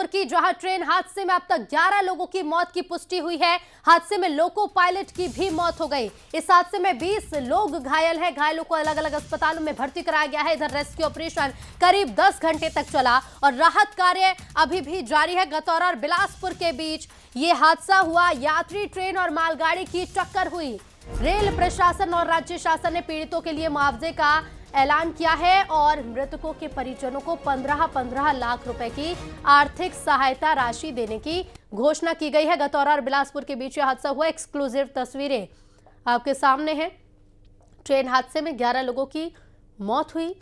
की, जहां ट्रेन हादसे में अब तक 11 लोगों की मौत की पुष्टि हुई है। हादसे में लोको पायलट की भी मौत हो गई। इस हादसे में 20 लोग घायल हैं। घायलों को अलग अलग अस्पतालों में भर्ती कराया गया है। इधर रेस्क्यू ऑपरेशन करीब 10 घंटे तक चला और राहत कार्य अभी भी जारी है। गतौरा और बिलासपुर के बीच ये हादसा हुआ। यात्री ट्रेन और मालगाड़ी की टक्कर हुई। रेल प्रशासन और राज्य शासन ने पीड़ितों के लिए मुआवजे का ऐलान किया है और मृतकों के परिजनों को 15-15 लाख रुपए की आर्थिक सहायता राशि देने की घोषणा की गई है। गतौरा और बिलासपुर के बीच यह हादसा हुआ। एक्सक्लूसिव तस्वीरें आपके सामने हैं। ट्रेन हादसे में 11 लोगों की मौत हुई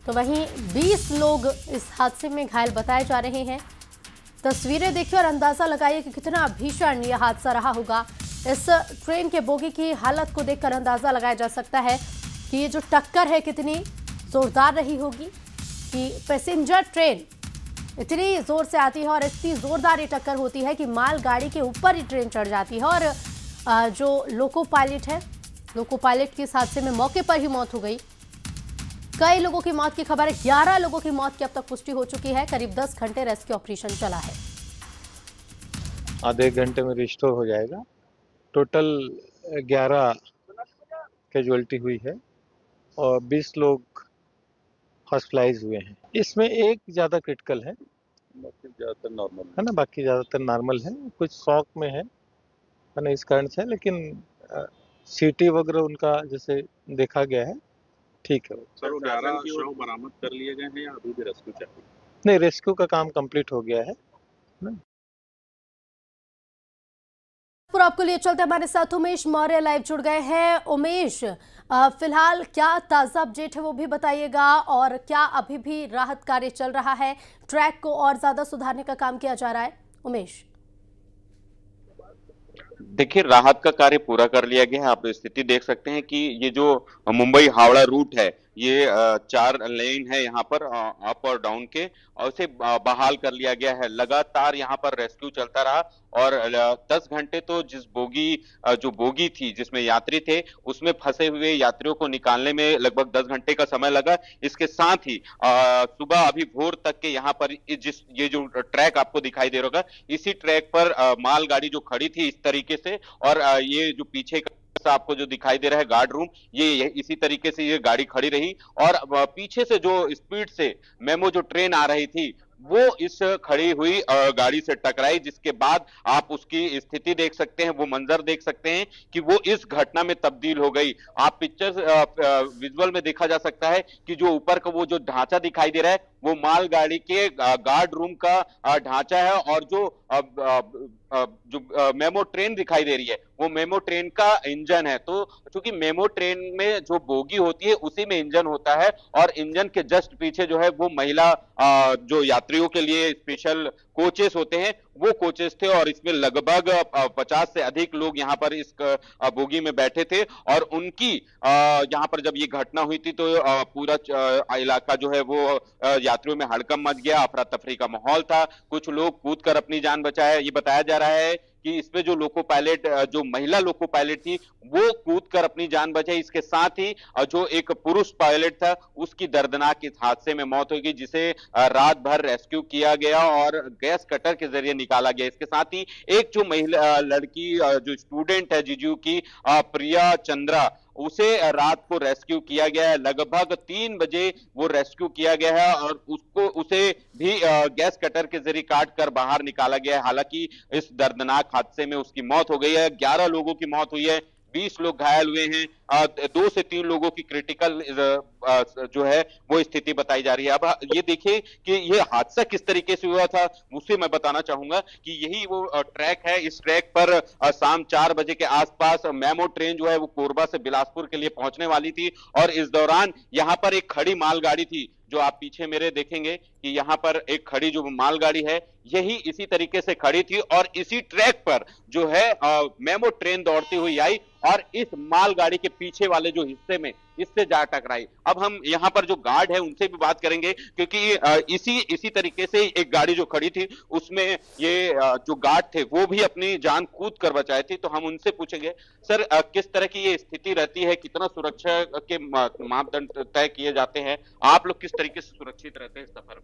तो वहीं 20 लोग इस हादसे में घायल बताए जा रहे हैं। तस्वीरें देखिए और अंदाजा लगाइए कि कितना भीषण यह हादसा रहा होगा। इस ट्रेन के बोगी की हालत को देखकर अंदाजा लगाया जा सकता है कि ये जो टक्कर है कितनी जोरदार रही होगी, कि पैसेंजर ट्रेन इतनी जोर से आती है और इतनी जोरदार ये टक्कर होती है कि माल गाड़ी के ऊपर ही ट्रेन चढ़ जाती है। और जो लोको पायलट है, लोको पायलट की इस हादसे में मौके पर ही मौत हो गई। कई लोगों की मौत की खबर है। 11 लोगों की मौत की अब तक पुष्टि हो चुकी है। करीब 10 घंटे रेस्क्यू ऑपरेशन चला है। आधे घंटे में रिस्टोर हो जाएगा। टोटल 11 कैजुअलिटी हुई है और 20 लोग हॉस्पिटलाइज हुए हैं। इसमें एक ज़्यादा क्रिटिकल है, बाकी ज़्यादातर नॉर्मल है ना, बाकी ज़्यादातर नॉर्मल है। कुछ शॉक में है ना, इस कारण से। लेकिन सीटी वगैरह उनका जैसे देखा गया है ठीक है। सर, वो 11 शव बरामद कर लिए गए हैं या अभी भी रेस्क्यू चाहिए? नहीं, रेस्क्यू का काम कंप्लीट हो गया है ना। आपको लिए चलते हमारे साथ उमेश मौर्य लाइव जुड़ गए हैं। उमेश, फिलहाल क्या ताजा अपडेट है वो भी बताइएगा और क्या अभी भी राहत कार्य चल रहा है? ट्रैक को और ज्यादा सुधारने का काम किया जा रहा है? उमेश, देखिए, राहत का कार्य पूरा कर लिया गया है। आप स्थिति देख सकते हैं कि ये जो मुंबई हावड़ा रूट है, ये 4 लेन है यहाँ पर अप और डाउन के, और उसे बहाल कर लिया गया है। लगातार यहाँ पर रेस्क्यू चलता रहा और 10 घंटे तो जिस जो बोगी थी जिसमें यात्री थे, उसमें फंसे हुए यात्रियों को निकालने में लगभग 10 घंटे का समय लगा। इसके साथ ही सुबह अभी भोर तक के यहाँ पर ये जो ट्रैक आपको दिखाई दे रहा होगा, इसी ट्रैक पर मालगाड़ी जो खड़ी थी इस तरीके से, और ये जो पीछे का आपको जो दिखाई दे रहा है गार्ड रूम, ये इसी तरीके से ये गाड़ी खड़ी रही। और पीछे से जो स्पीड से मेमो जो ट्रेन आ रही थी, वो इस खड़ी हुई गाड़ी से टकराई, जिसके बाद आप उसकी स्थिति देख सकते हैं, वो मंजर देख सकते हैं कि वो इस घटना में तब्दील हो गई। आप पिक्चर विजुअल में देखा जा सकता है कि जो ऊपर का वो जो ढांचा दिखाई दे रहा है, वो मालगाड़ी के गार्ड रूम का ढांचा है, और जो मेमो ट्रेन दिखाई दे रही है, वो मेमो ट्रेन का इंजन है। तो क्योंकि मेमो ट्रेन में जो बोगी होती है उसी में इंजन होता है, और इंजन के जस्ट पीछे जो है वो महिला जो यात्रियों के लिए स्पेशल कोचेस होते हैं, वो कोचेस थे, और इसमें लगभग 50 से अधिक लोग यहाँ पर इस बोगी में बैठे थे। और उनकी यहाँ पर जब ये घटना हुई थी तो पूरा इलाका जो है वो यात्रियों में हड़कंप मच गया, अफरा तफरी का माहौल था। कुछ लोग कूद कर अपनी जान बचाए। ये बताया जा रहा है कि इसमें जो लोको पायलट, जो महिला लोको पायलट थी, वो कूद कर अपनी जान बचाई। इसके साथ ही जो एक पुरुष पायलट था, उसकी दर्दनाक इस हादसे में मौत हो गई, जिसे रात भर रेस्क्यू किया गया और गैस कटर के जरिए निकाला गया। इसके साथ ही एक जो महिला लड़की जो स्टूडेंट है जीजू की, प्रिया चंद्रा, उसे रात को रेस्क्यू किया गया है। लगभग 3 बजे वो रेस्क्यू किया गया है और उसे भी गैस कटर के जरिए काट कर बाहर निकाला गया है। हालांकि इस दर्दनाक हादसे में उसकी मौत हो गई है। 11 लोगों की मौत हुई है, 20 लोग घायल हुए हैं। 2 से 3 लोगों की क्रिटिकल जो है वो स्थिति बताई जा रही है। अब ये देखिए कि ये हादसा किस तरीके से हुआ था, उसे मैं बताना चाहूंगा कि यही वो ट्रैक है। इस ट्रैक पर शाम 4 बजे के आसपास मेमो ट्रेन जो है वो कोरबा से बिलासपुर के लिए पहुंचने वाली थी, और इस दौरान यहां पर एक खड़ी मालगाड़ी थी, जो आप पीछे मेरे देखेंगे कि यहां पर एक खड़ी जो मालगाड़ी है, यही इसी तरीके से खड़ी थी, और इसी ट्रैक पर जो है मेमो ट्रेन दौड़ती हुई आई और इस मालगाड़ी के पीछे वाले जो हिस्से में इससे जा टकराई। अब हम यहां पर जो गार्ड है उनसे भी बात करेंगे, क्योंकि इसी तरीके से एक गाड़ी जो खड़ी थी उसमें ये जो गार्ड थे वो भी अपनी जान कूद कर बचाए थे। तो हम उनसे पूछेंगे, सर किस तरह की ये स्थिति रहती है, कितना सुरक्षा के मापदंड तय किए जाते हैं, आप लोग किस तरीके से सुरक्षित रहते हैं इस सफर में?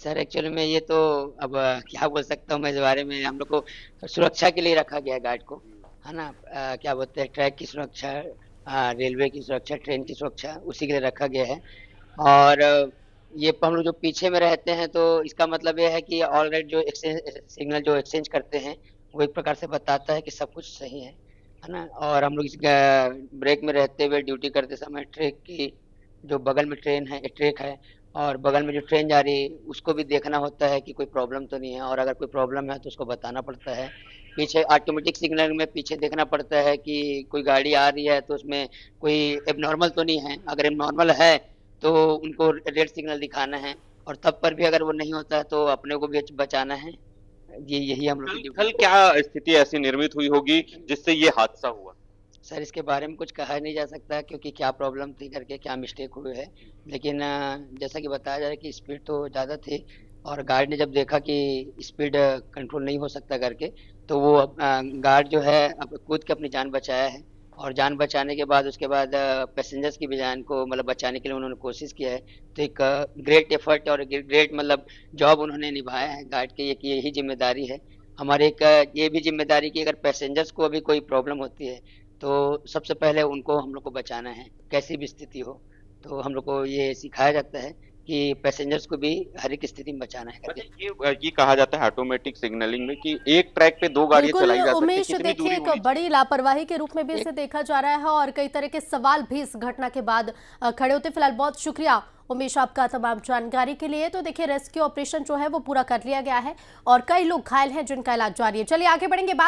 सर एक्चुअली में ये तो अब क्या बोल सकता हूँ मैं इस बारे में। हम लोग को सुरक्षा के लिए रखा गया है गार्ड को, है ना। क्या बोलते हैं, ट्रैक की सुरक्षा, रेलवे की सुरक्षा, ट्रेन की सुरक्षा, उसी के लिए रखा गया है। और ये हम लोग जो पीछे में रहते हैं तो इसका मतलब ये है कि ऑलरेडी जो सिग्नल जो एक्सचेंज करते हैं वो एक प्रकार से बताता है कि सब कुछ सही है ना। और हम लोग इस ब्रेक में रहते हुए ड्यूटी करते समय ट्रैक की जो बगल में ट्रैक है और बगल में जो ट्रेन जा रही है उसको भी देखना होता है कि कोई प्रॉब्लम तो नहीं है, और अगर कोई प्रॉब्लम है तो उसको बताना पड़ता है। पीछे ऑटोमेटिक सिग्नल में पीछे देखना पड़ता है कि कोई गाड़ी आ रही है तो उसमें कोई एबनॉर्मल तो नहीं है। अगर एबनॉर्मल है तो उनको रेड सिग्नल दिखाना है, और तब पर भी अगर वो नहीं होता है तो अपने को भी बचाना है। यही हम लोग की कल ड्यूटी। क्या स्थिति ऐसी निर्मित हुई होगी जिससे ये हादसा हुआ? सर इसके बारे में कुछ कहा नहीं जा सकता क्योंकि क्या प्रॉब्लम थी करके, क्या मिस्टेक हुई है। लेकिन जैसा कि बताया जा रहा है कि स्पीड तो ज़्यादा थी, और गार्ड ने जब देखा कि स्पीड कंट्रोल नहीं हो सकता करके, तो वो गार्ड जो है अब कूद के अपनी जान बचाया है। और जान बचाने के बाद उसके बाद पैसेंजर्स की भी जान को मतलब बचाने के लिए उन्होंने कोशिश किया है। तो एक ग्रेट एफर्ट और ग्रेट मतलब जॉब उन्होंने निभाया है गार्ड की। एक यही जिम्मेदारी है हमारे, एक ये भी जिम्मेदारी कि अगर पैसेंजर्स को अभी कोई प्रॉब्लम होती है तो सबसे पहले उनको हम लोग को बचाना है, कैसी भी स्थिति हो। तो हम लोग को ये सिखाया जाता है कि पैसेंजर्स को भी हर एक स्थिति में बचाना है करके। अच्छा, ये कहा जाता है ऑटोमेटिक सिग्नलिंग में कि एक ट्रैक पे दो गाड़ियां बिल्कुल चलाई जा सकती हैं, उमेश, कितनी देखिए दूरी एक होनी बड़ी लापरवाही के रूप में भी इसे देखा जा रहा है और कई तरह के सवाल भी इस घटना के बाद खड़े होते। फिलहाल बहुत शुक्रिया उमेश आपका तमाम जानकारी के लिए। तो देखिए रेस्क्यू ऑपरेशन जो है वो पूरा कर लिया गया है और कई लोग घायल हैं जिनका इलाज जारी है। चलिए आगे बढ़ेंगे। बात